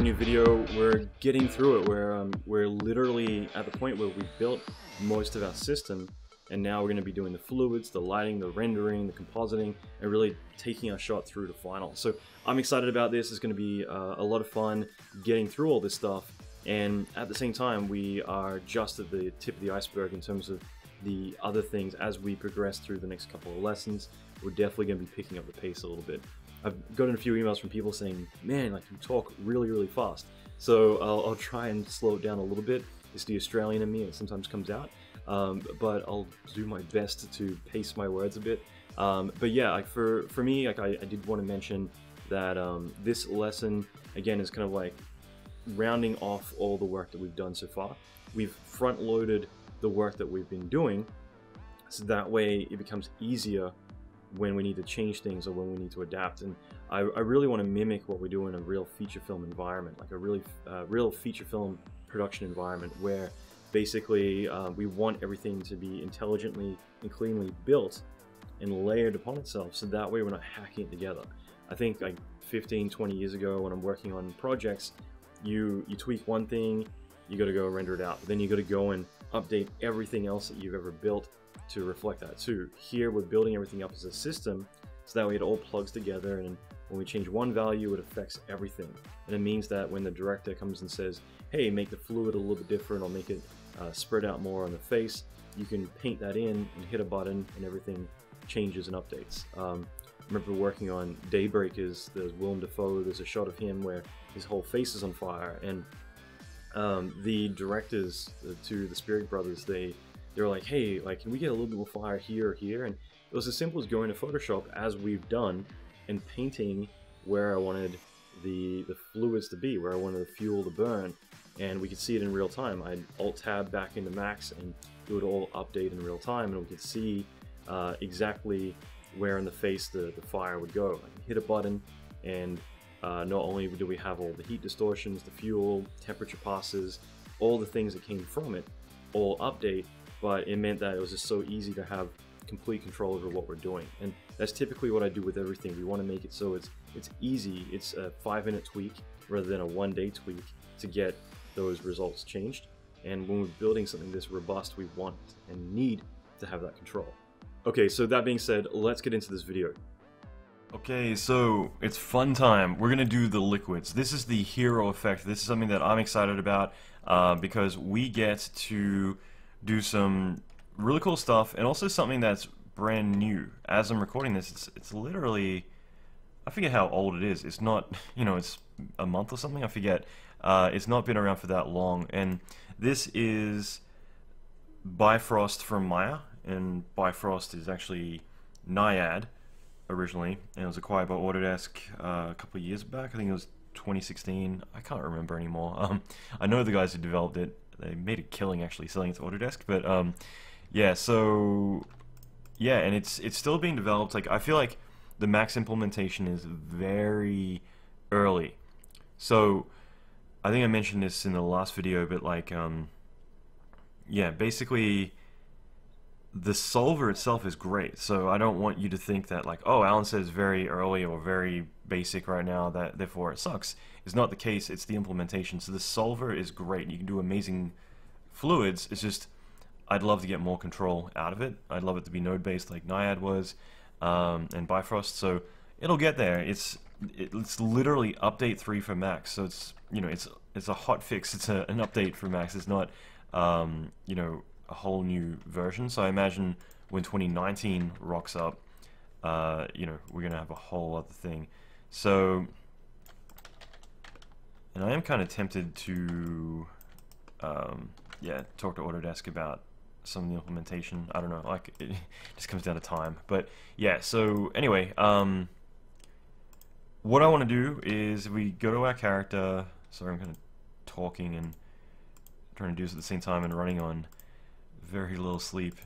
brand new video. We're getting through it. We're literally at the point where we built most of our system, and now we're going to be doing the fluids, the lighting, the rendering, the compositing, and really taking our shot through to final. So I'm excited about this. It's going to be a lot of fun getting through all this stuff, and at the same time we are just at the tip of the iceberg in terms of the other things. As we progress through the next couple of lessons, we're definitely going to be picking up the pace a little bit. I've gotten a few emails from people saying, man, like, you talk really fast. So I'll try and slow it down a little bit. It's the Australian in me, it sometimes comes out. But I'll do my best to pace my words a bit. But yeah, like for me, like I did want to mention that this lesson, again, is kind of like rounding off all the work that we've done so far. We've front-loaded the work that we've been doing, so that way it becomes easier when we need to change things or when we need to adapt. And I really want to mimic what we do in a real feature film environment, like a really real feature film production environment, where basically we want everything to be intelligently and cleanly built and layered upon itself, so that way we're not hacking it together. I think like 15-20 years ago, when I'm working on projects, you tweak one thing, you got to go render it out, but then you got to go and update everything else that you've ever built to reflect that too. Here we're building everything up as a system, so that way it all plugs together, and when we change one value, it affects everything. And it means that when the director comes and says, hey, make the fluid a little bit different, or make it spread out more on the face, you can paint that in and hit a button and everything changes and updates. I remember working on Daybreakers. There's Willem Dafoe, there's a shot of him where his whole face is on fire, and the directors, the Spirit brothers, they were like, hey, like, can we get a little bit more fire here or here? And it was as simple as going to Photoshop, as we've done, and painting where I wanted the fluids to be, where I wanted the fuel to burn, and we could see it in real time. I'd Alt-Tab back into Max, and it would all update in real time, and we could see exactly where in the face the fire would go. I could hit a button, and not only do we have all the heat distortions, the fuel, temperature passes, all the things that came from it, all update, but it meant that it was just so easy to have complete control over what we're doing. And that's typically what I do with everything. We want to make it so it's easy. It's a 5-minute tweak rather than a 1-day tweak to get those results changed. And when we're building something this robust, we want and need to have that control. Okay, so that being said, let's get into this video. Okay, so it's fun time. We're gonna do the liquids. This is the hero effect. This is something that I'm excited about because we get to do some really cool stuff, and also something that's brand new. As I'm recording this, it's literally, I forget how old it is. It's not, you know, it's a month or something, I forget. It's not been around for that long, and this is Bifrost from Maya, and Bifrost is actually Naiad originally, and it was acquired by Autodesk a couple of years back. I think it was 2016. I can't remember anymore. I know the guys who developed it. They made a killing actually selling it to Autodesk, but yeah, so yeah, and it's still being developed. Like, I feel like the Max implementation is very early. So I think I mentioned this in the last video, but like yeah, basically the solver itself is great. So I don't want you to think that, like, oh, Alan says very early or very basic right now, that therefore it sucks. It's not the case. It's the implementation. So the solver is great. You can do amazing fluids. It's just, I'd love to get more control out of it. I'd love it to be node-based like Naiad was, and Bifrost. So it'll get there. It's literally update 3 for Max. So it's, you know, it's a hot fix. It's an update for Max. It's not you know, a whole new version. So I imagine when 2019 rocks up, you know, we're gonna have a whole other thing. So, and I am kind of tempted to yeah, talk to Autodesk about some of the implementation. I don't know, like, it just comes down to time. But yeah, so anyway, what I want to do is, if we go to our character, sorry, I'm kind of talking and trying to do this at the same time and running on very little sleep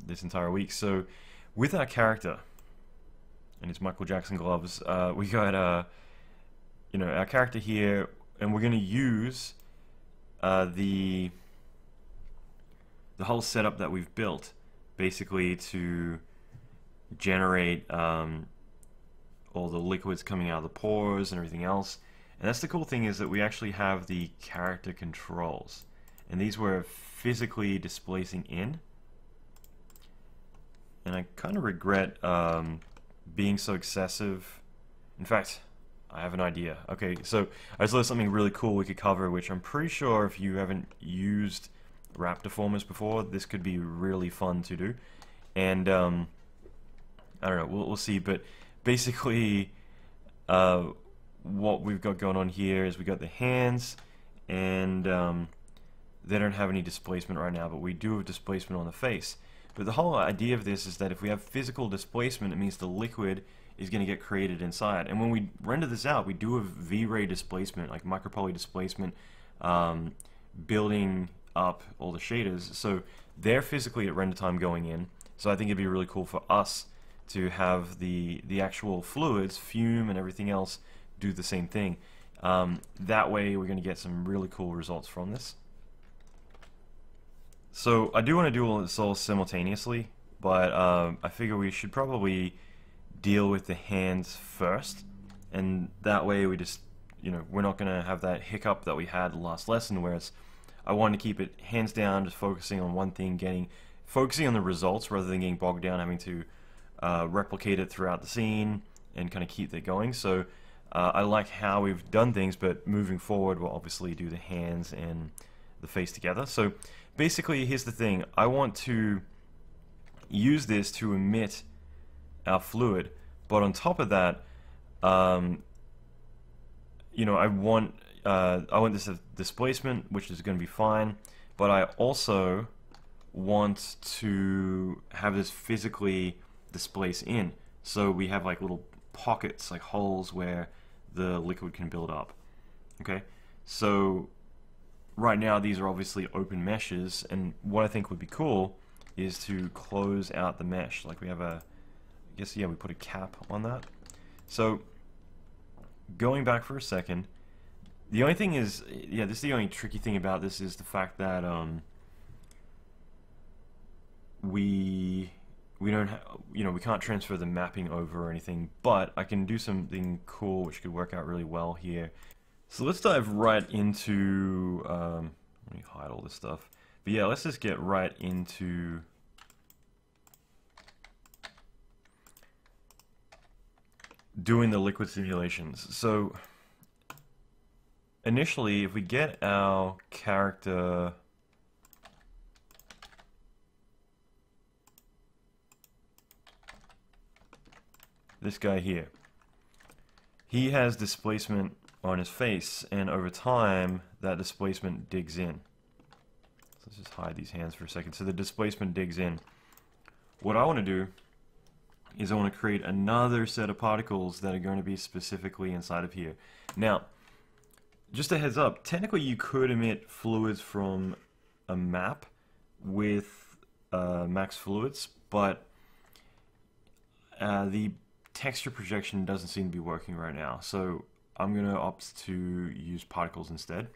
this entire week. So with our character and his Michael Jackson gloves, we got you know, our character here, and we're going to use the whole setup that we've built basically to generate all the liquids coming out of the pores and everything else. And that's the cool thing, is that we actually have the character controls. And these were physically displacing in. And I kind of regret being so excessive. In fact, I have an idea. Okay, so I just learned something really cool we could cover, which I'm pretty sure if you haven't used wrap deformers before, this could be really fun to do. And I don't know, we'll see. But basically, what we've got going on here is we got the hands, and they don't have any displacement right now, but we do have displacement on the face. But the whole idea of this is that if we have physical displacement, it means the liquid is going to get created inside. And when we render this out, we do have V-ray displacement, like micropoly displacement, building up all the shaders. So they're physically at render time going in. So I think it'd be really cool for us to have the actual fluids, fume and everything else, do the same thing. That way we're going to get some really cool results from this. So I do want to do all this all simultaneously, but I figure we should probably deal with the hands first, and that way we just, we're not going to have that hiccup that we had last lesson, whereas I want to keep it hands down, just focusing on one thing, focusing on the results rather than getting bogged down having to replicate it throughout the scene and kind of keep that going. So I like how we've done things, but moving forward we'll obviously do the hands and the face together. So basically, here's the thing. I want to use this to emit our fluid, but on top of that, I want this displacement, which is going to be fine, but I also want to have this physically displace in, so we have like little pockets, like holes where the liquid can build up. Okay, so right now these are obviously open meshes, and what I think would be cool is to close out the mesh. Like we have a, I guess, yeah, we put a cap on that. So going back for a second, the only thing is, yeah, this is the only tricky thing about this, is the fact that we don't we can't transfer the mapping over or anything, but I can do something cool which could work out really well here. So let's dive right into, let me hide all this stuff. But yeah, let's just get right into doing the liquid simulations. So initially, if we get our character this guy here, he has displacement on his face, and over time that displacement digs in. So let's just hide these hands for a second. So the displacement digs in. What I want to do is I want to create another set of particles that are going to be specifically inside of here. Now, just a heads up, technically you could emit fluids from a map with max fluids, but the texture projection doesn't seem to be working right now, so I'm going to opt to use particles instead.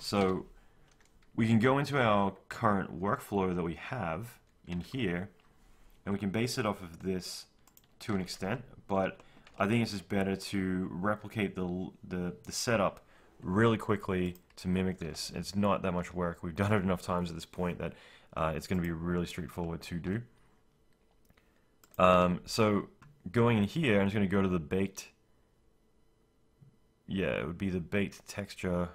So we can go into our current workflow that we have in here, and we can base it off of this to an extent, but I think it's just better to replicate the setup really quickly to mimic this. It's not that much work. We've done it enough times at this point that it's going to be really straightforward to do. So going in here, I'm just going to go to the baked, yeah, it would be the baked texture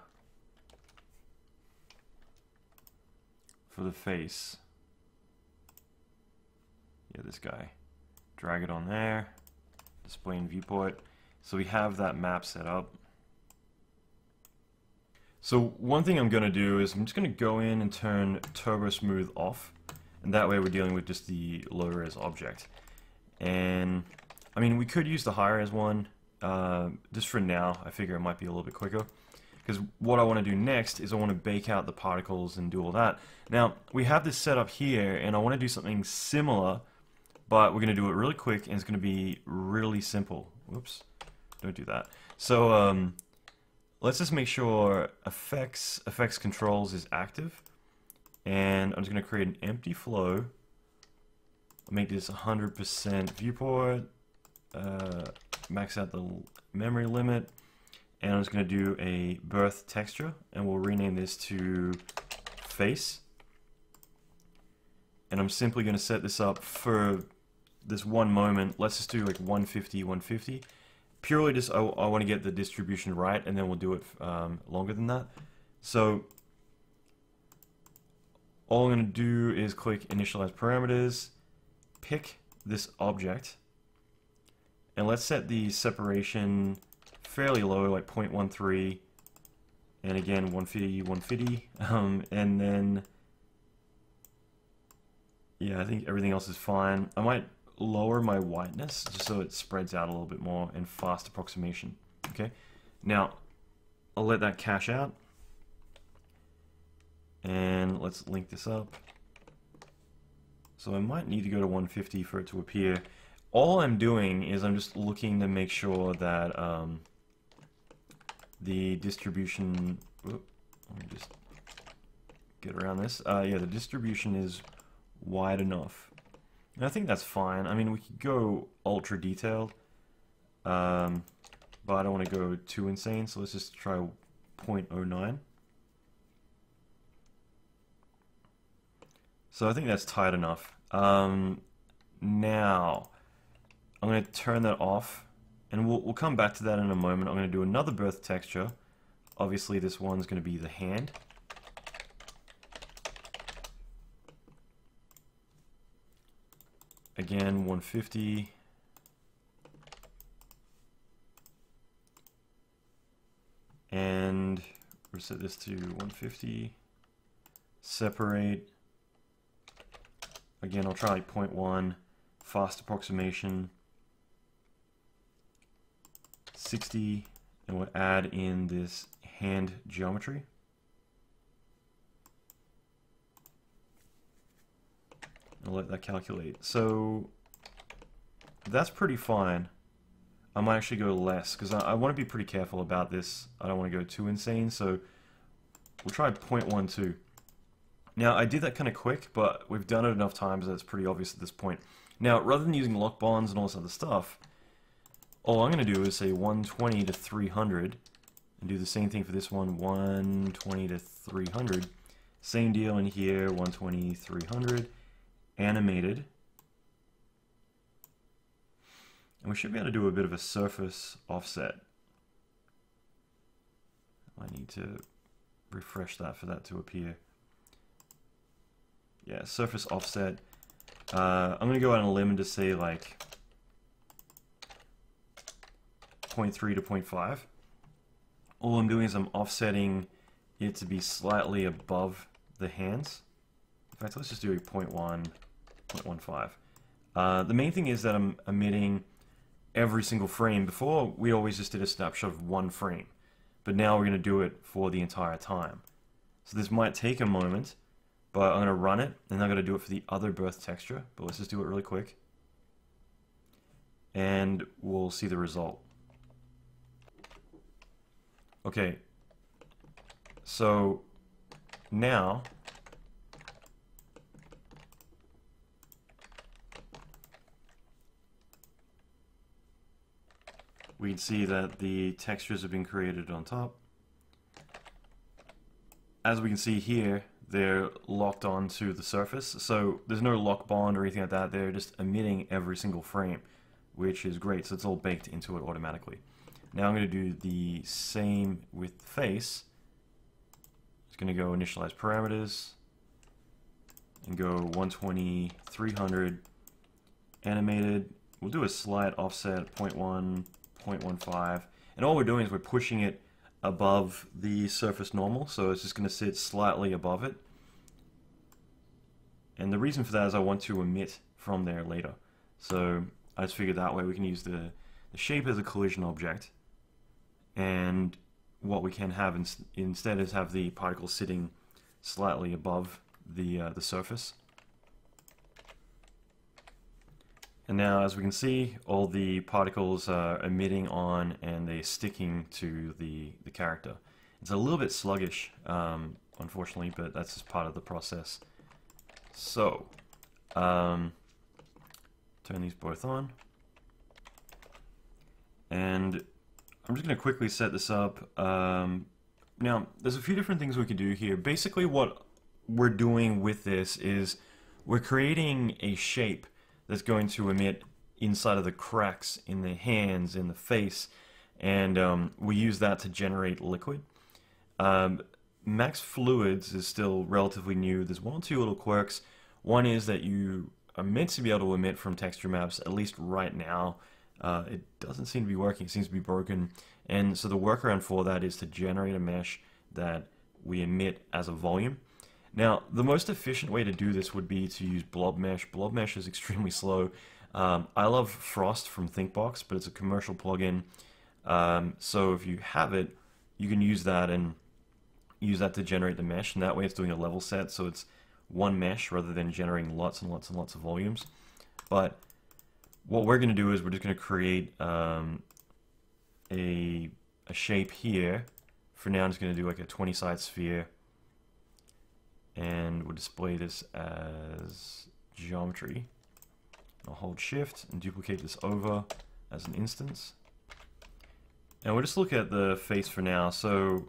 for the face. Yeah, this guy. Drag it on there, display in viewport. So we have that map set up. So one thing I'm going to do is I'm just going to go in and turn Turbo Smooth off, and that way we're dealing with just the low res object. And I mean, we could use the high res one. Just for now, I figure it might be a little bit quicker, because what I want to do next is I want to bake out the particles and do all that. Now, we have this set up here, and I want to do something similar, but we're going to do it really quick, and it's going to be really simple. Whoops, don't do that. So let's just make sure effects controls is active, and I'm just going to create an empty flow. I'll make this 100% viewport, max out the memory limit, and I'm just going to do a birth texture, and we'll rename this to face. And I'm simply going to set this up for this one moment. Let's just do like 150, 150. Purely just, I want to get the distribution right, and then we'll do it longer than that. So all I'm going to do is click initialize parameters, pick this object, and let's set the separation fairly low, like 0.13, and again 150, 150, and then yeah, I think everything else is fine. I might lower my whiteness just so it spreads out a little bit more and fast approximation. Okay, now I'll let that cache out, and let's link this up. So I might need to go to 150 for it to appear. All I'm doing is I'm just looking to make sure that the distribution, let me just get around this. Yeah, the distribution is wide enough. And I think that's fine. I mean, we could go ultra detailed, but I don't want to go too insane, so let's just try 0.09. So I think that's tight enough. Now, I'm going to turn that off, and we'll come back to that in a moment. I'm going to do another birth texture. Obviously, this one's going to be the hand. Again, 150. And we'll set this to 150. Separate. Again, I'll try like 0.1. Fast approximation. 60. And we'll add in this hand geometry. I'll let that calculate. So that's pretty fine. I might actually go less because I want to be pretty careful about this. I don't want to go too insane, so we'll try 0.12. Now I did that kind of quick, but we've done it enough times that it's pretty obvious at this point. Now rather than using lock bonds and all this other stuff, all I'm going to do is say 120 to 300 and do the same thing for this one, 120 to 300. Same deal in here, 120, 300. Animated, and we should be able to do a bit of a surface offset. I need to refresh that for that to appear. Yeah, surface offset. I'm going to go out on a limb and just say like 0.3 to 0.5. All I'm doing is I'm offsetting it to be slightly above the hands. In fact, let's just do a 0.1, 0.15. The main thing is that I'm emitting every single frame. Before, we always just did a snapshot of one frame, but now we're going to do it for the entire time. So this might take a moment, but I'm going to run it, and I'm going to do it for the other birth texture, but let's just do it really quick, and we'll see the result. Okay, so now we can see that the textures have been created on top. As we can see here, they're locked onto the surface, so there's no lock bond or anything like that. They're just emitting every single frame, which is great, so it's all baked into it automatically. Now I'm going to do the same with the face. Just going to go initialize parameters and go 120, 300, animated. We'll do a slight offset, 0.1, 0.15, and all we're doing is we're pushing it above the surface normal, so it's just going to sit slightly above it. And the reason for that is I want to emit from there later. So I just figured that way we can use the shape as a collision object, and what we can have instead is have the particle sitting slightly above the surface. And now, as we can see, all the particles are emitting on and they're sticking to the character. It's a little bit sluggish, unfortunately, but that's just part of the process. So, turn these both on. And I'm just going to quickly set this up. Now, there's a few different things we can do here. Basically, what we're doing with this is we're creating a shape that's going to emit inside of the cracks in the hands, in the face, and we use that to generate liquid. Max Fluids is still relatively new. There's one or two little quirks. One is that you are meant to be able to emit from texture maps, at least right now. It doesn't seem to be working. It seems to be broken. And so the workaround for that is to generate a mesh that we emit as a volume. Now, the most efficient way to do this would be to use blob mesh. Blob mesh is extremely slow. I love Frost from ThinkBox, but it's a commercial plugin. So if you have it, you can use that and use that to generate the mesh, and that way it's doing a level set, so it's one mesh rather than generating lots and lots and lots of volumes. But what we're going to do is we're just going to create a shape here. For now, I'm just going to do like a 20-side sphere, and we'll display this as geometry. I'll hold shift and duplicate this over as an instance. And we'll just look at the face for now. So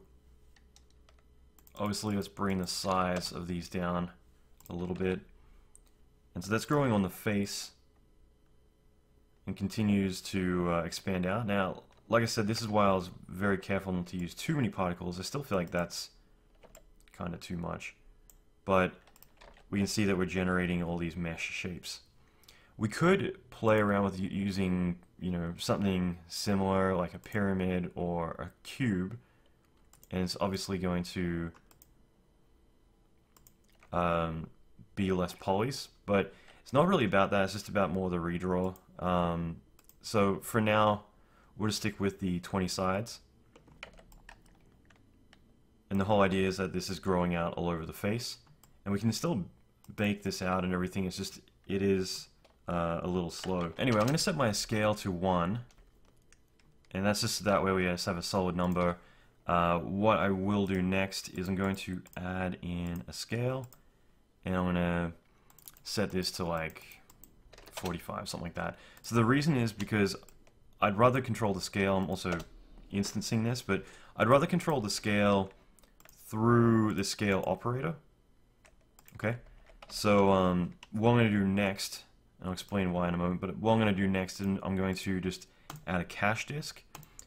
obviously let's bring the size of these down a little bit. And so that's growing on the face and continues to expand out. Now, like I said, this is why I was very careful not to use too many particles. I still feel like that's kind of too much. But we can see that we're generating all these mesh shapes. We could play around with using, you know, something similar like a pyramid or a cube, and it's obviously going to be less polys, but it's not really about that. It's just about more the redraw. So for now, we'll just stick with the 20 sides, and the whole idea is that this is growing out all over the face, and we can still bake this out and everything. It's just it is a little slow. Anyway, I'm going to set my scale to 1, and that's just that way we just have a solid number. What I will do next is I'm going to add in a scale, and I'm going to set this to like 45, something like that. So the reason is because I'd rather control the scale. I'm also instancing this, but I'd rather control the scale through the scale operator. Okay, so what I'm going to do next, and I'll explain why in a moment, but what I'm going to do next is I'm going to just add a cache disk,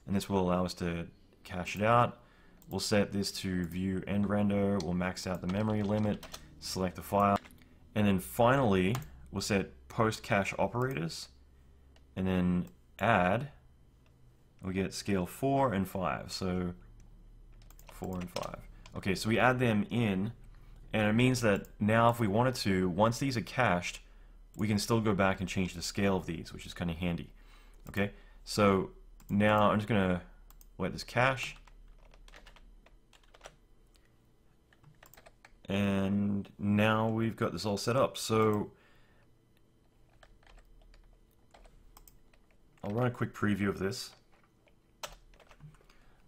and this will allow us to cache it out. We'll set this to view end render, we'll max out the memory limit, select the file, and then finally we'll set post cache operators, and then add, we get scale 4 and 5, so 4 and 5. Okay, so we add them in, and it means that now if we wanted to, once these are cached, we can still go back and change the scale of these, which is kind of handy. Okay, so now I'm just going to let this cache, and now we've got this all set up. So I'll run a quick preview of this.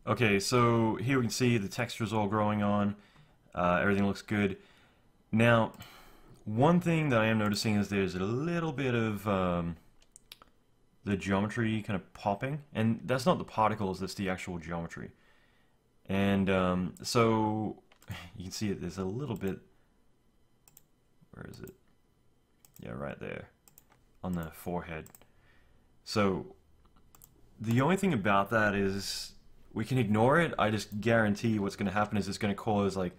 Okay, so here we can see the texture's all growing on. Everything looks good. Now, one thing that I am noticing is there's a little bit of the geometry kind of popping, and that's not the particles, that's the actual geometry. And so you can see it, there's a little bit, where is it? Yeah, right there on the forehead. So the only thing about that is we can ignore it. I just guarantee what's going to happen is it's going to cause like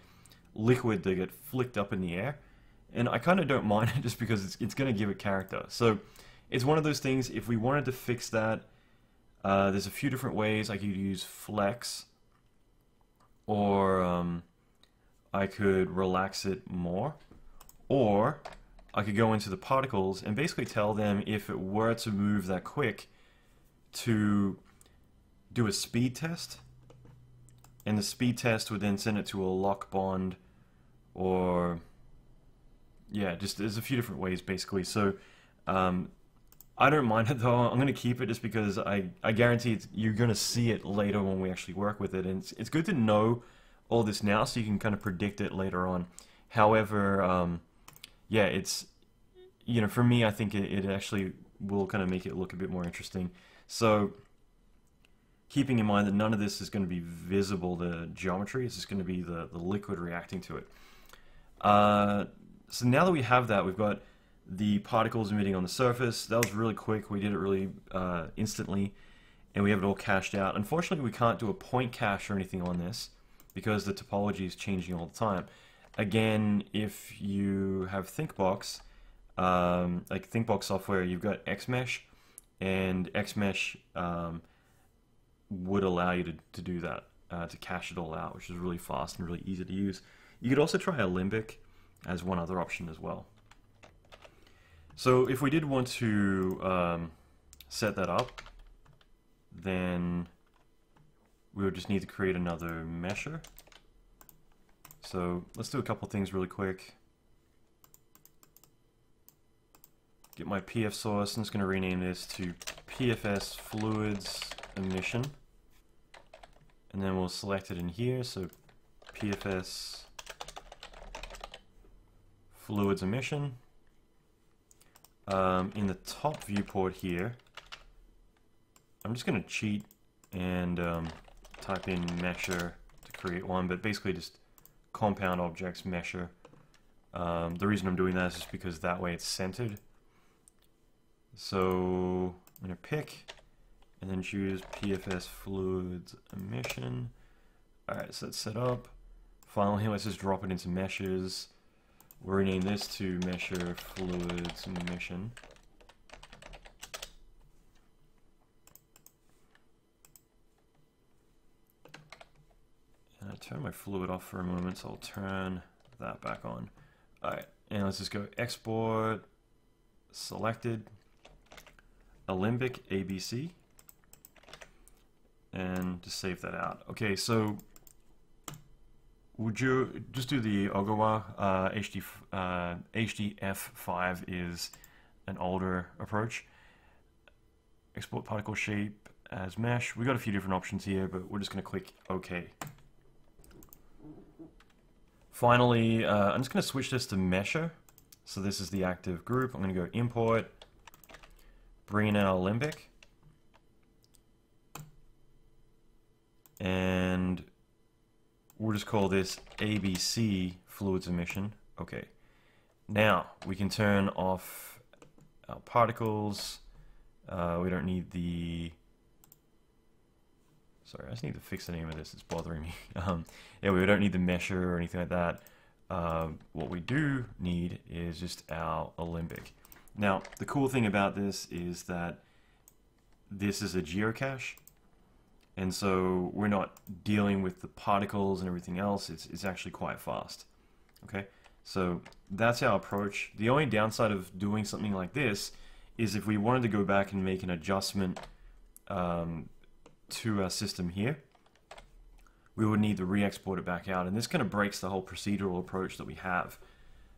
liquid to get flicked up in the air, and I kind of don't mind it just because it's going to give it character. So it's one of those things, if we wanted to fix that, there's a few different ways. I could use flex, or I could relax it more, or I could go into the particles and basically tell them if it were to move that quick to do a speed test, and the speed test would then send it to a lock bond, or yeah, just there's a few different ways basically. So I don't mind it though. I'm going to keep it just because I guarantee you're going to see it later when we actually work with it, and it's good to know all this now so you can kind of predict it later on. However, yeah, it's, you know, for me, I think it actually will kind of make it look a bit more interesting. So keeping in mind that none of this is going to be visible, the geometry. It's just going to be the liquid reacting to it. So now that we have that, we've got the particles emitting on the surface. That was really quick. We did it really instantly, and we have it all cached out. Unfortunately, we can't do a point cache or anything on this because the topology is changing all the time. Again, if you have ThinkBox, like ThinkBox software, you've got XMesh, and XMesh would allow you to do that, to cache it all out, which is really fast and really easy to use. You could also try Alembic as one other option as well. So if we did want to set that up, then we would just need to create another mesher. So let's do a couple things really quick. Get my PF source. I'm just going to rename this to PFS fluids emission. And then we'll select it in here. So PFS fluids emission. In the top viewport here, I'm just going to cheat and type in mesher to create one, but basically just compound objects mesher. The reason I'm doing that is just because that way it's centered. So I'm going to pick and then choose PFS fluids emission. Alright, so that's set up. Finally, let's just drop it into meshes. We'll rename this to mesher fluids emission. And I turn my fluid off for a moment, so I'll turn that back on. Alright, and let's just go export, selected, Alembic ABC, and just save that out. Okay, so would you just do the Ogawa? HDF5 is an older approach. Export particle shape as mesh. We got a few different options here, but we're just going to click OK. Finally, I'm just going to switch this to mesher. So this is the active group. I'm going to go import, bring in our Alembic, and we'll just call this ABC fluids emission. Okay. Now we can turn off our particles. We don't need the... Sorry, I just need to fix the name of this. It's bothering me. Yeah, we don't need the mesher or anything like that. What we do need is just our Alembic. Now, the cool thing about this is that this is a geocache. And so we're not dealing with the particles and everything else. It's actually quite fast. Okay, so that's our approach. The only downside of doing something like this is if we wanted to go back and make an adjustment to our system here, we would need to re-export it back out. And this kind of breaks the whole procedural approach that we have.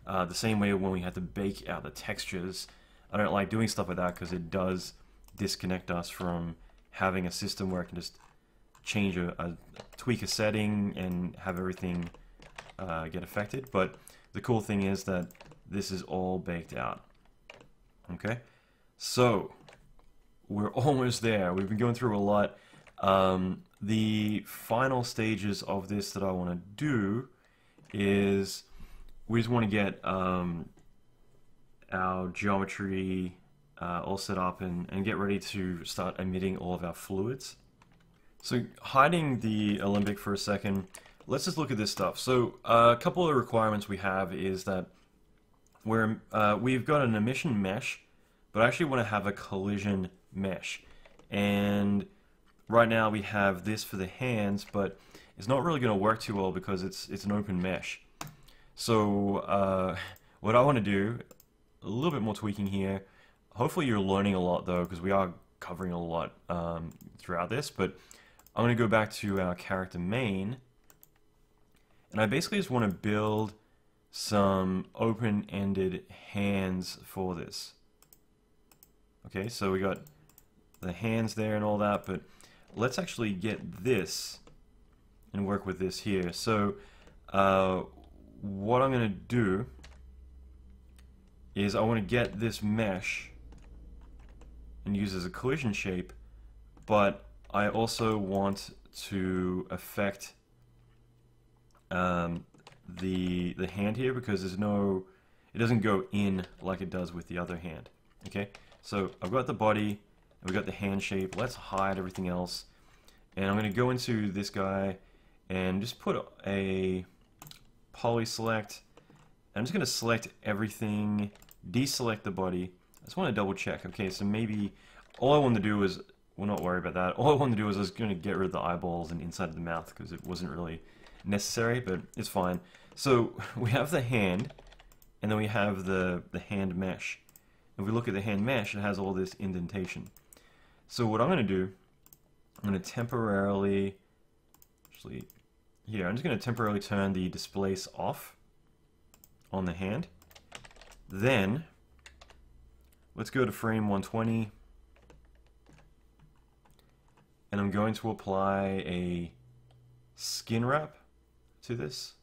The same way when we had to bake out the textures. I don't like doing stuff like that because it does disconnect us from having a system where I can just change tweak a setting and have everything get affected. But the cool thing is that this is all baked out. Okay, so we're almost there. We've been going through a lot. The final stages of this that I want to do is we just want to get our geometry all set up and get ready to start emitting all of our fluids. So hiding the Alembic for a second, let's just look at this stuff. So a couple of requirements we have is that we've got an emission mesh, but I actually want to have a collision mesh. And right now we have this for the hands, but it's not really going to work too well because it's an open mesh. So what I want to do, a little bit more tweaking here. Hopefully you're learning a lot though, because we are covering a lot throughout this, but I'm going to go back to our character main, and I basically just want to build some open-ended hands for this. Okay, so we got the hands there and all that, but let's actually get this and work with this here. So what I'm going to do is I want to get this mesh and use as a collision shape, but I also want to affect the hand here, because there's no, it doesn't go in like it does with the other hand. Okay, so I've got the body and we've got the hand shape. Let's hide everything else, and I'm going to go into this guy and just put a poly select. I'm just going to select everything, deselect the body. I just want to double check. Okay, so maybe all I want to do is, we'll not worry about that. All I wanted to do is I was going to get rid of the eyeballs and inside of the mouth because it wasn't really necessary, but it's fine. So we have the hand, and then we have the hand mesh. If we look at the hand mesh, it has all this indentation. So what I'm going to do, I'm going to temporarily, actually, here, I'm just going to temporarily turn the displace off on the hand. Then, let's go to frame 120. And I'm going to apply a skin wrap to this.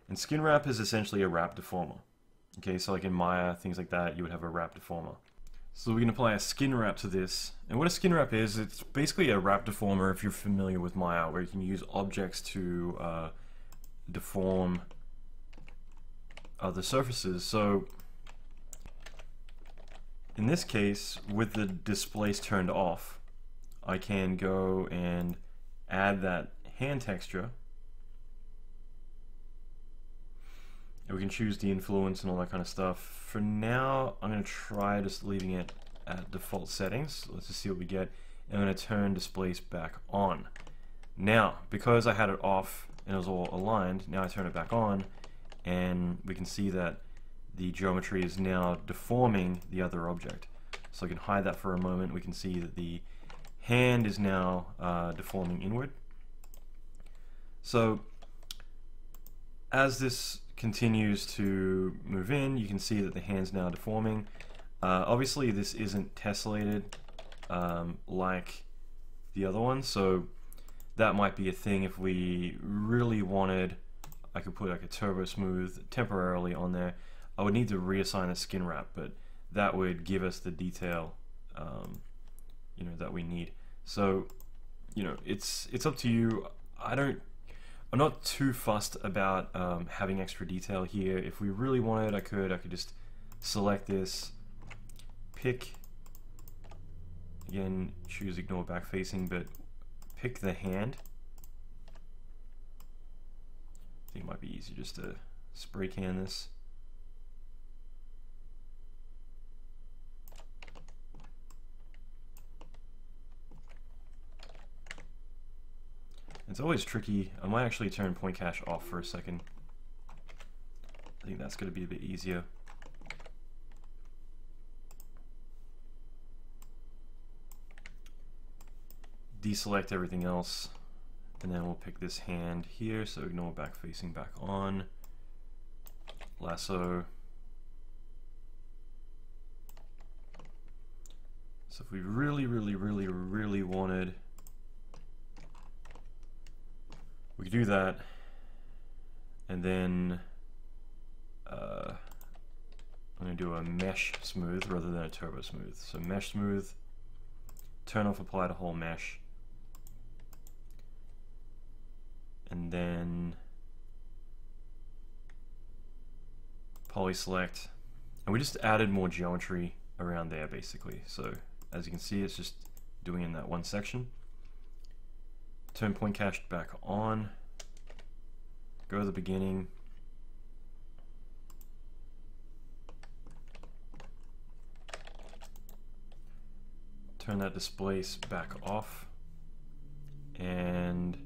And skin wrap is essentially a wrap deformer. Okay, so like in Maya, things like that, you would have a wrap deformer. So we can apply a skin wrap to this. And what a skin wrap is, it's basically a wrap deformer if you're familiar with Maya, where you can use objects to deform other surfaces. So in this case, with the displace turned off, I can go and add that hand texture. And we can choose the influence and all that kind of stuff. For now, I'm going to try just leaving it at default settings. Let's just see what we get. And I'm going to turn displace back on. Now, because I had it off and it was all aligned, now I turn it back on, and we can see that the geometry is now deforming the other object. So I can hide that for a moment. We can see that the hand is now deforming inward. So as this continues to move in, you can see that the hand's now deforming. Obviously this isn't tessellated like the other one, so that might be a thing. If we really wanted, I could put like a turbo smooth temporarily on there. I would need to reassign a skin wrap, but that would give us the detail that we need. So it's up to you. I'm not too fussed about having extra detail here. If we really wanted, I could just select this, pick, again, choose ignore back facing, but pick the hand. I think it might be easier just to spray can this. It's always tricky. I might actually turn point cache off for a second. I think that's going to be a bit easier. Deselect everything else, and then we'll pick this hand here, so ignore back facing back on. Lasso. So if we really wanted, we could do that, and then I'm going to do a mesh smooth rather than a turbo smooth. So mesh smooth, turn off apply to whole mesh, and then poly select, and we just added more geometry around there basically. So as you can see, it's just doing in that one section. Turn point cache back on, go to the beginning, turn that displace back off, and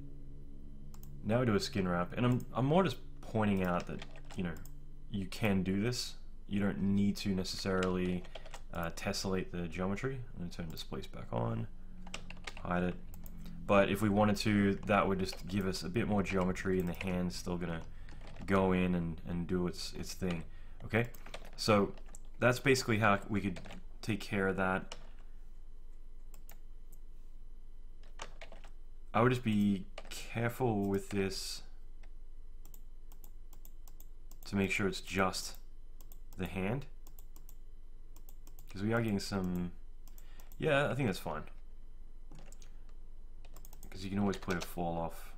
now we do a skin wrap. And I'm more just pointing out that you can do this. You don't need to necessarily tessellate the geometry. I'm going to turn displace back on, hide it. But if we wanted to, that would just give us a bit more geometry, and the hand's still gonna go in and do its thing. Okay, so that's basically how we could take care of that. I would just be careful with this to make sure it's just the hand, because we are getting some, yeah, I think that's fine. because you can always put a fall off.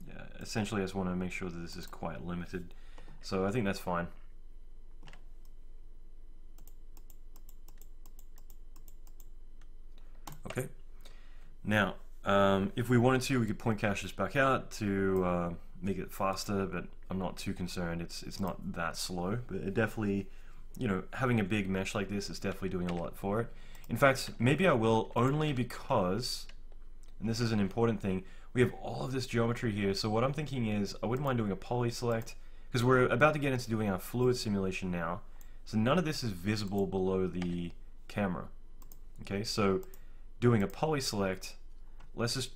Yeah, essentially I just want to make sure that this is quite limited, so I think that's fine. Okay, now if we wanted to, we could point cache this back out to make it faster, but I'm not too concerned. It's not that slow, but it definitely, you know, having a big mesh like this is definitely doing a lot for it. In fact, maybe I will, only because, and this is an important thing, we have all of this geometry here. So what I'm thinking is I wouldn't mind doing a poly select, because we're about to get into doing our fluid simulation now. So none of this is visible below the camera. Okay, so doing a poly select, let's just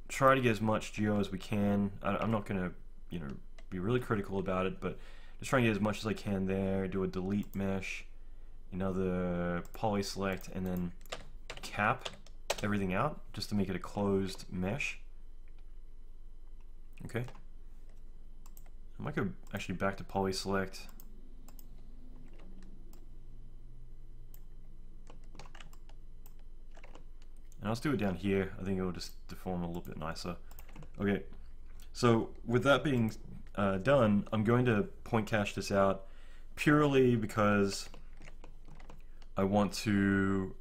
try to get as much geo as we can. I'm not going to, you know, be really critical about it, but just try and get as much as I can there. Do a delete mesh, another poly select, and then cap everything out just to make it a closed mesh. Okay. I might go actually back to poly select. And I'll just do it down here. I think it will just deform a little bit nicer. Okay, so with that being done, I'm going to point cache this out purely because I want to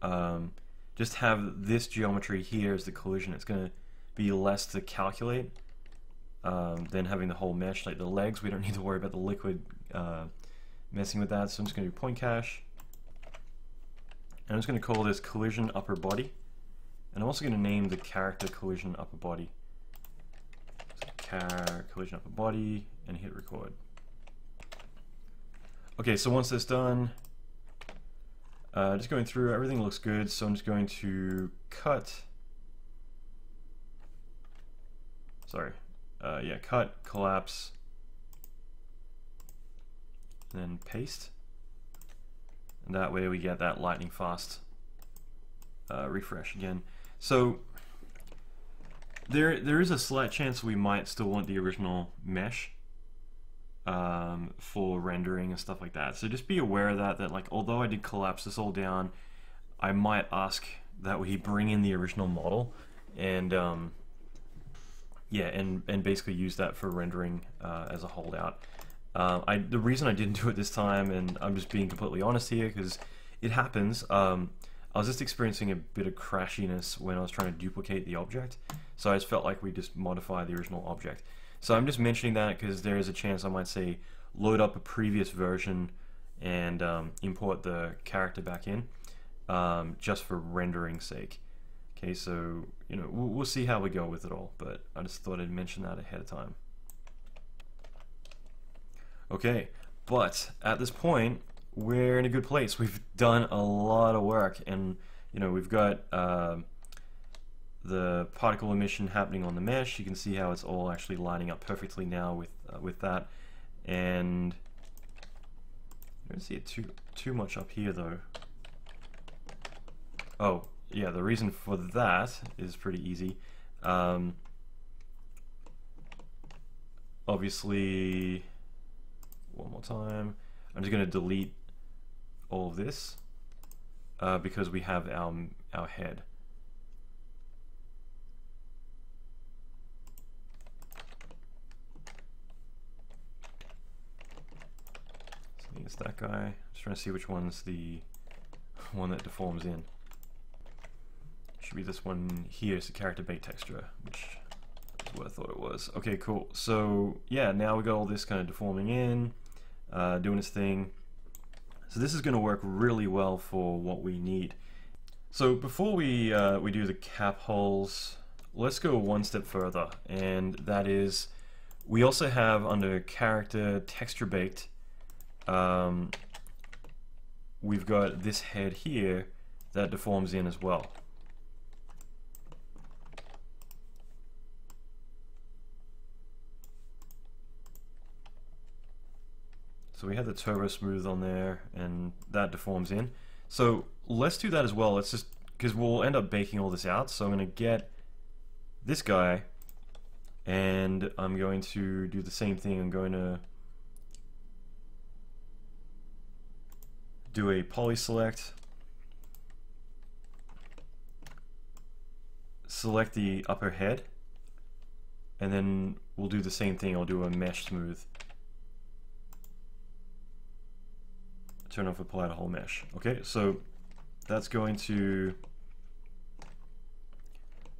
just have this geometry here as the collision. It's going to be less to calculate than having the whole mesh. Like the legs, we don't need to worry about the liquid messing with that. So I'm just going to do point cache. And I'm just going to call this collision upper body. And I'm also going to name the character collision upper body. So collision upper body, and hit record. Okay, so once that's done, just going through, everything looks good, so I'm just going to cut, cut, collapse, and then paste. And that way we get that lightning fast refresh again. So there is a slight chance we might still want the original mesh for rendering and stuff like that. So just be aware of that like although I did collapse this all down, I might ask that we bring in the original model and yeah, and basically use that for rendering as a holdout. The reason I didn't do it this time, and I'm just being completely honest here because it happens, I was just experiencing a bit of crashiness when I was trying to duplicate the object, so I just felt like we just modify the original object. So I'm just mentioning that because there is a chance I might say load up a previous version and import the character back in just for rendering's sake. Okay, so you know we'll see how we go with it all, but I just thought I'd mention that ahead of time. Okay, but at this point we're in a good place. We've done a lot of work, and you know we've got the particle emission happening on the mesh. You can see how it's all actually lining up perfectly now with that, and I don't see it too much up here though. Oh yeah, the reason for that is pretty easy. Obviously, one more time, I'm just going to delete all of this because we have our head. So I think it's that guy. Just trying to see which one's the one that deforms in. Should be this one here. It's the character bait texture, which is what I thought it was. Okay, cool. So yeah, now we got all this kind of deforming in, doing its thing. So this is going to work really well for what we need. So before we do the cap holes, let's go one step further, and that is we also have under character texture baked, we've got this head here that deforms in as well. So we have the turbo smooth on there, and that deforms in. So let's do that as well. Let's just, because we'll end up baking all this out. So I'm going to get this guy, and I'm going to do the same thing. I'm going to do a poly select, select the upper head, and then we'll do the same thing. I'll do a mesh smooth. Turn off apply to whole mesh. Okay, so that's going to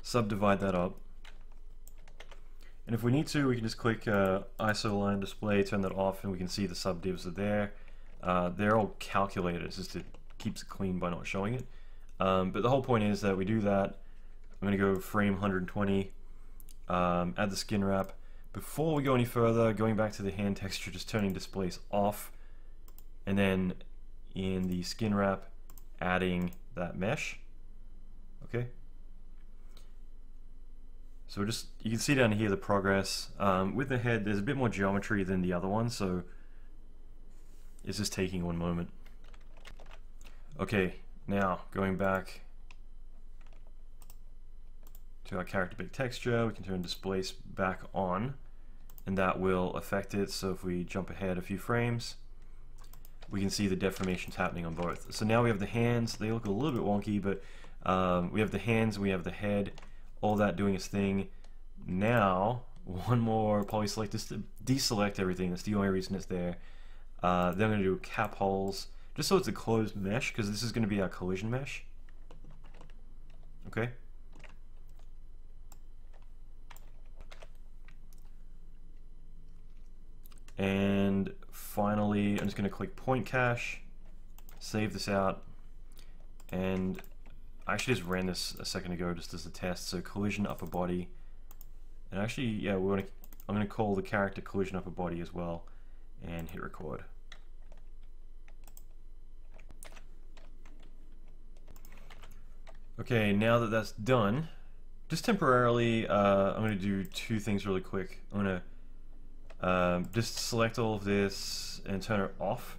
subdivide that up. And if we need to, we can just click ISO line display, turn that off, and we can see the subdivs are there. They're all calculated, it's just it keeps it clean by not showing it. But the whole point is that we do that. I'm going to go frame 120, add the skin wrap. Before we go any further, going back to the hand texture, just turning displace off, and then in the skin wrap, adding that mesh. Okay. So just, you can see down here the progress. With the head, there's a bit more geometry than the other one, so it's just taking one moment. Okay, now going back to our character pick texture, we can turn displace back on, and that will affect it. So if we jump ahead a few frames, we can see the deformations happening on both. So now we have the hands, they look a little bit wonky, but we have the hands, we have the head, all that doing its thing. Now, one more polyselect, just to deselect everything. That's the only reason it's there. Then I'm going to do cap holes, just so it's a closed mesh, because this is going to be our collision mesh. Okay. And finally, I'm just going to click point cache, save this out, and I actually just ran this a second ago just as a test. So collision upper body, and actually, yeah, I'm going to call the character collision upper body as well, and hit record. Okay, now that that's done, just temporarily, I'm going to do two things really quick. I'm going to just select all of this and turn it off,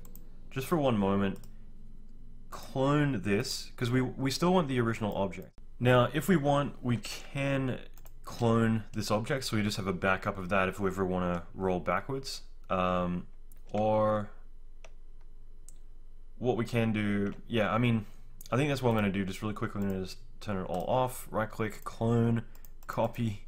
just for one moment. Clone this, because we still want the original object. Now, if we want, we can clone this object, so we just have a backup of that if we ever want to roll backwards. Or what we can do, yeah, I mean, I think that's what I'm going to do. Just really quickly, I'm going to just turn it all off, right click, clone, copy,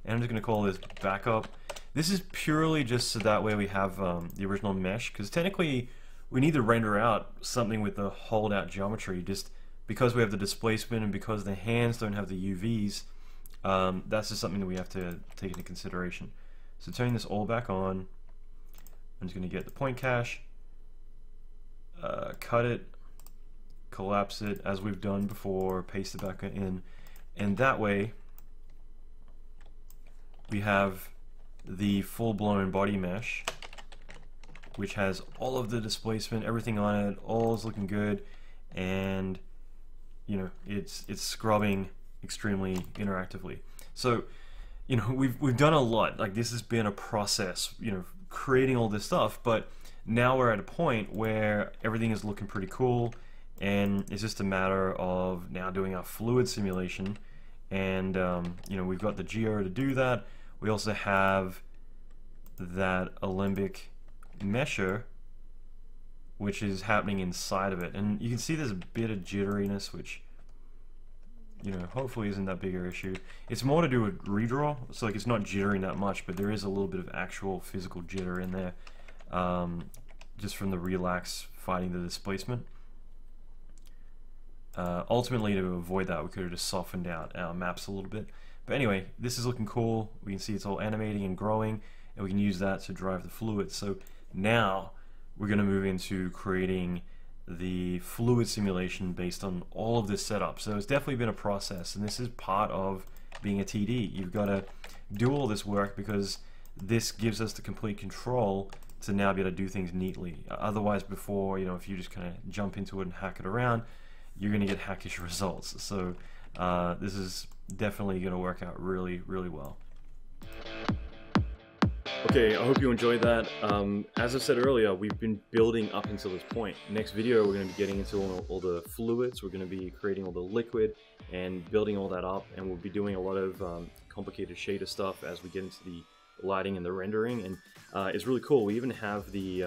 and I'm just going to call this backup. This is purely just so that way we have the original mesh, because technically we need to render out something with the hold out geometry, just because we have the displacement and because the hands don't have the UVs. That's just something that we have to take into consideration. So turning this all back on, I'm just going to get the point cache, cut it, collapse it as we've done before, paste it back in, and that way we have the full-blown body mesh, which has all of the displacement, everything on it, all is looking good, and you know, it's scrubbing extremely interactively. So, you know, we've done a lot. Like, this has been a process, you know, creating all this stuff, but now we're at a point where everything is looking pretty cool, and it's just a matter of now doing our fluid simulation. And you know, we've got the geo to do that. We also have that alembic mesher, which is happening inside of it, and you can see there's a bit of jitteriness, which, you know, hopefully isn't that bigger issue. It's more to do with redraw, so like it's not jittering that much, but there is a little bit of actual physical jitter in there, just from the relax fighting the displacement. Ultimately, to avoid that, we could have just softened out our maps a little bit. But anyway, this is looking cool. We can see it's all animating and growing, and we can use that to drive the fluid. So now we're going to move into creating the fluid simulation based on all of this setup. So it's definitely been a process, and this is part of being a TD. You've got to do all this work because this gives us the complete control to now be able to do things neatly. Otherwise, before, you know, if you just kind of jump into it and hack it around, you're going to get hackish results. So this is definitely going to work out really, really well. Okay, I hope you enjoyed that. As I said earlier, we've been building up until this point. Next video, we're going to be getting into all the fluids. We're going to be creating all the liquid and building all that up, and we'll be doing a lot of complicated shader stuff as we get into the lighting and the rendering. And it's really cool. We even have the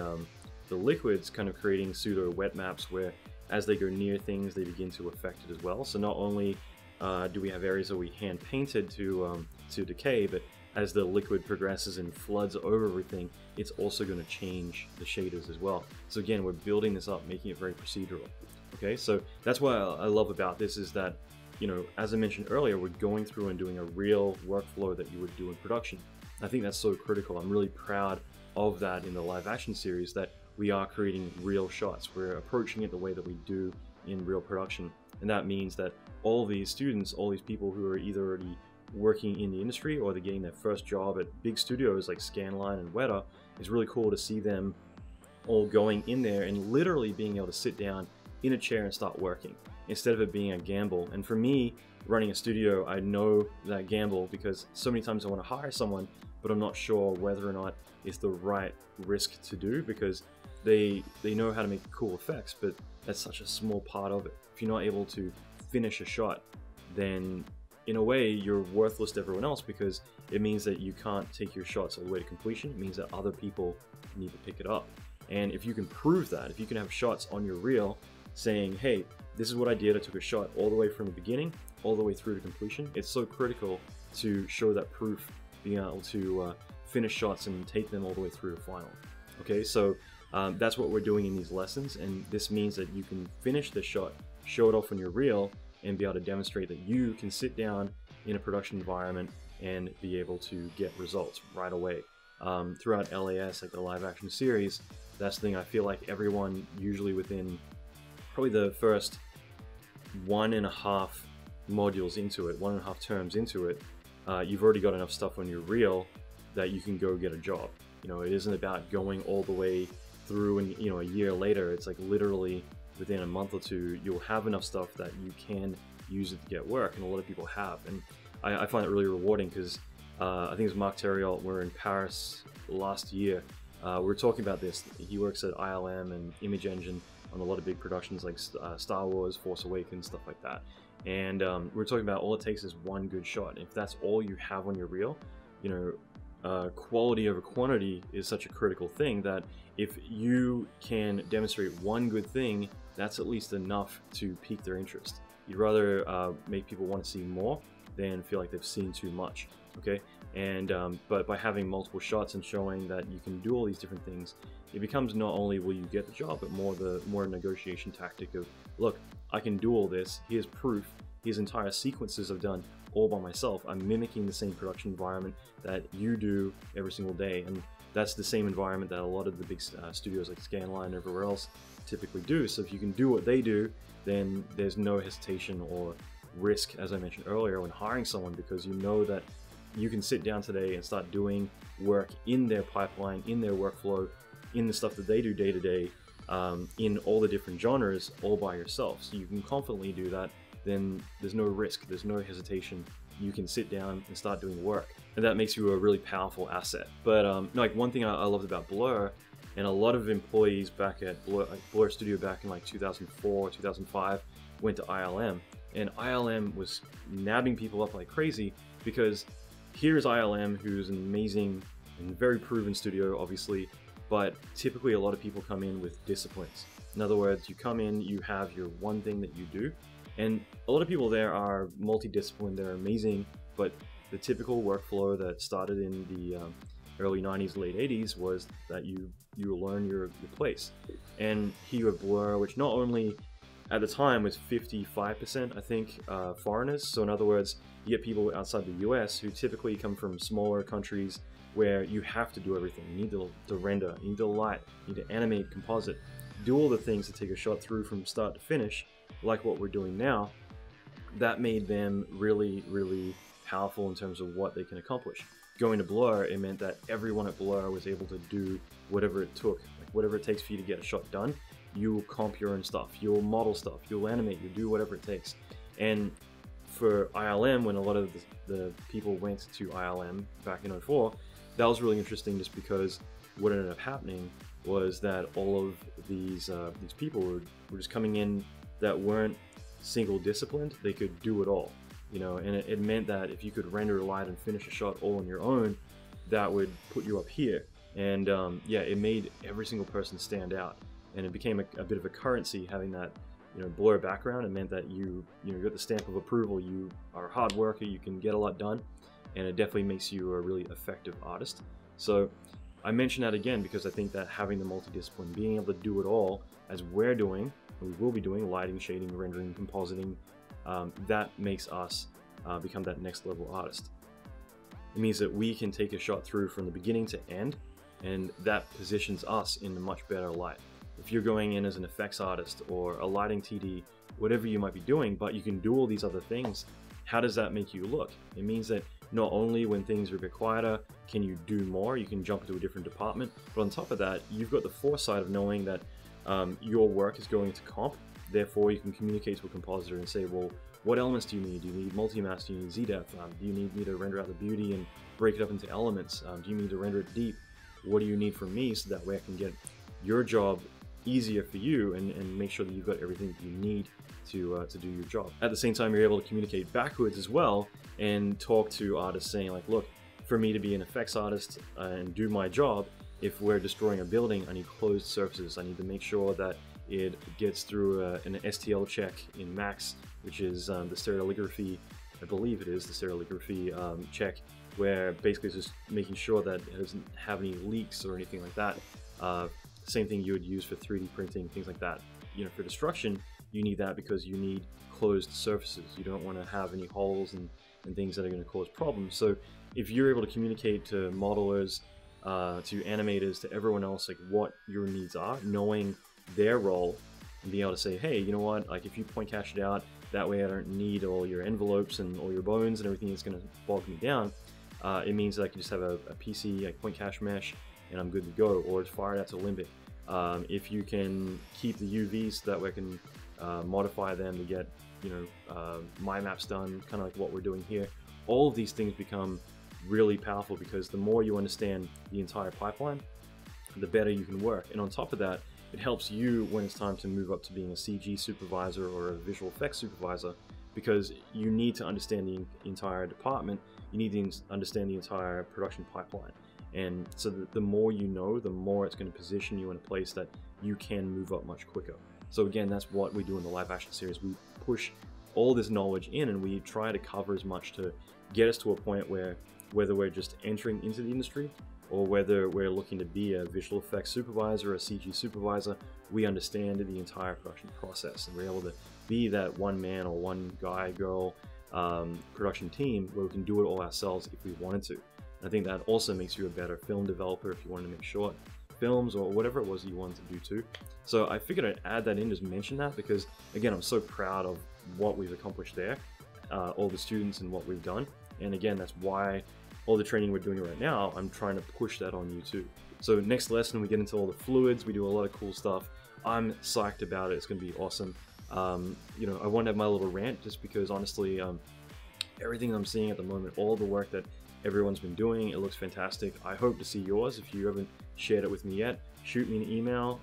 liquids kind of creating pseudo wet maps where as they go near things, they begin to affect it as well. So not only Do we have areas that we hand painted to decay? But as the liquid progresses and floods over everything, it's also going to change the shaders as well. So again, we're building this up, making it very procedural. Okay, so that's what I love about this, is that, you know, as I mentioned earlier, we're going through and doing a real workflow that you would do in production. I think that's so critical. I'm really proud of that in the live action series, that we are creating real shots. We're approaching it the way that we do in real production. And that means that all these students, all these people who are either already working in the industry or they're getting their first job at big studios like Scanline and Weta, it's really cool to see them all going in there and literally being able to sit down in a chair and start working, instead of it being a gamble. And for me, running a studio, I know that gamble because so many times I want to hire someone, but I'm not sure whether or not it's the right risk to do, because they know how to make cool effects, but that's such a small part of it. If you're not able to finish a shot, then in a way you're worthless to everyone else, because it means that you can't take your shots all the way to completion. It means that other people need to pick it up. And if you can prove that, if you can have shots on your reel saying, hey, this is what I did, I took a shot all the way from the beginning all the way through to completion, it's so critical to show that proof, being able to finish shots and take them all the way through to final. Okay, so that's what we're doing in these lessons, and this means that you can finish the shot, show it off on your reel, and be able to demonstrate that you can sit down in a production environment and be able to get results right away. Throughout LAS, like the live action series, that's the thing. I feel like everyone, usually within probably the first 1.5 modules into it, 1.5 terms into it, you've already got enough stuff on your reel that you can go get a job. You know, it isn't about going all the way through and, you know, a year later. It's like literally within a month or two, you'll have enough stuff that you can use it to get work, and a lot of people have. And I find it really rewarding, because I think it was Mark Terriot, we're in Paris last year. We were talking about this. He works at ILM and Image Engine on a lot of big productions like Star Wars, Force Awakens, stuff like that. And we were talking about all it takes is one good shot. If that's all you have on your reel, you know, quality over quantity is such a critical thing, that if you can demonstrate one good thing, that's at least enough to pique their interest. You'd rather make people want to see more than feel like they've seen too much. Okay, and but by having multiple shots and showing that you can do all these different things, it becomes not only will you get the job, but more negotiation tactic of, look, I can do all this. Here's proof. Here's entire sequences I've done all by myself. I'm mimicking the same production environment that you do every single day, and that's the same environment that a lot of the big studios like Scanline and everywhere else typically do. So if you can do what they do, then there's no hesitation or risk, as I mentioned earlier, when hiring someone, because you know that you can sit down today and start doing work in their pipeline, in their workflow, in the stuff that they do day to day, in all the different genres, all by yourself. So you can confidently do that. Then there's no risk, there's no hesitation. You can sit down and start doing work, and that makes you a really powerful asset. But like one thing I loved about Blur, and a lot of employees back at Blur Studio back in like 2004, 2005, went to ILM, and ILM was nabbing people up like crazy, because here's ILM, who's an amazing and very proven studio, obviously, but typically a lot of people come in with disciplines. In other words, you come in, you have your one thing that you do, and a lot of people there are multidisciplined, they're amazing, but the typical workflow that started in the early 90s, late 80s was that you learn your place. And here you have Blur, which not only at the time was 55%, I think, foreigners. So in other words, you get people outside the US who typically come from smaller countries where you have to do everything. You need to render, you need to light, you need to animate, composite, do all the things to take a shot through from start to finish, like what we're doing now. That made them really, really powerful in terms of what they can accomplish. Going to Blur, it meant that everyone at Blur was able to do whatever it took, like whatever it takes for you to get a shot done. You'll comp your own stuff, you'll model stuff, you'll animate, you'll do whatever it takes. And for ILM, when a lot of the people went to ILM back in '04, that was really interesting, just because what ended up happening was that all of these people were just coming in that weren't single disciplined. They could do it all, you know, and it meant that if you could render, light, and finish a shot all on your own, that would put you up here. And yeah, it made every single person stand out, and it became a bit of a currency having that blur background. It meant that you got the stamp of approval. You are a hard worker. You can get a lot done, and it definitely makes you a really effective artist. So I mention that again because I think that having the multidiscipline, being able to do it all, as we're doing, and we will be doing, lighting, shading, rendering, compositing, that makes us become that next level artist. It means that we can take a shot through from the beginning to end, and that positions us in a much better light. If you're going in as an effects artist or a lighting TD, whatever you might be doing, but you can do all these other things, how does that make you look? It means that not only when things are a bit quieter can you do more, you can jump into a different department, but on top of that, you've got the foresight of knowing that your work is going to comp. Therefore, you can communicate to a compositor and say, well, what elements do you need? Do you need multi-mass? Do you need Z-depth? Do you need me to render out the beauty and break it up into elements? Do you need to render it deep? What do you need from me so that way I can get your job easier for you and make sure that you've got everything that you need to do your job. At the same time, you're able to communicate backwards as well and talk to artists saying like, look, for me to be an effects artist and do my job, if we're destroying a building, I need closed surfaces. I need to make sure that it gets through an STL check in Max, which is the stereolithography, I believe it is the stereolithography check, where basically it's just making sure that it doesn't have any leaks or anything like that. Same thing you would use for 3D printing, things like that. For destruction, you need that because you need closed surfaces. You don't want to have any holes and things that are going to cause problems. So if you're able to communicate to modelers, to animators, to everyone else, like what your needs are, knowing their role and being able to say, hey, you know what, like if you point cache it out, that way I don't need all your envelopes and all your bones and everything that's going to bog me down. It means that I can just have a PC, like point cache mesh, and I'm good to go, or just fire it out to Limbic. If you can keep the UVs so that way I can modify them to get my maps done, kind of like what we're doing here. All of these things become really powerful because the more you understand the entire pipeline, the better you can work. And on top of that, it helps you when it's time to move up to being a CG supervisor or a visual effects supervisor, because you need to understand the entire department. You need to understand the entire production pipeline. And so the more you know, the more it's going to position you in a place that you can move up much quicker. So again, that's what we do in the live action series. We push all this knowledge in and we try to cover as much to get us to a point where, whether we're just entering into the industry or whether we're looking to be a visual effects supervisor, a CG supervisor, we understand the entire production process and we're able to be that one man or one guy, girl production team where we can do it all ourselves if we wanted to. I think that also makes you a better film developer if you wanted to make short films or whatever it was that you wanted to do too. So I figured I'd add that in, just mention that, because again, I'm so proud of what we've accomplished there, all the students and what we've done. And again, that's why all the training we're doing right now, I'm trying to push that on you too. So next lesson, we get into all the fluids, we do a lot of cool stuff. I'm psyched about it, it's gonna be awesome. I want to have my little rant just because honestly, everything I'm seeing at the moment, all the work that everyone's been doing, it looks fantastic. I hope to see yours. If you haven't shared it with me yet, shoot me an email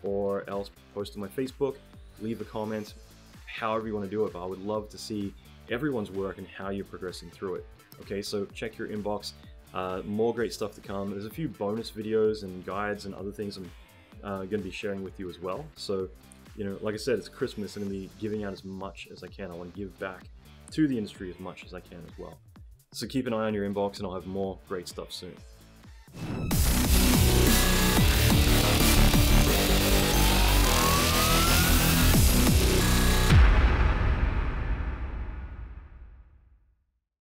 or else post to my Facebook, leave a comment, however you want to do it. But I would love to see everyone's work and how you're progressing through it. Okay, so check your inbox. More great stuff to come. There's a few bonus videos and guides and other things I'm going to be sharing with you as well. So, like I said, it's Christmas. I'm going to be giving out as much as I can. I want to give back to the industry as much as I can as well. So keep an eye on your inbox and I'll have more great stuff soon.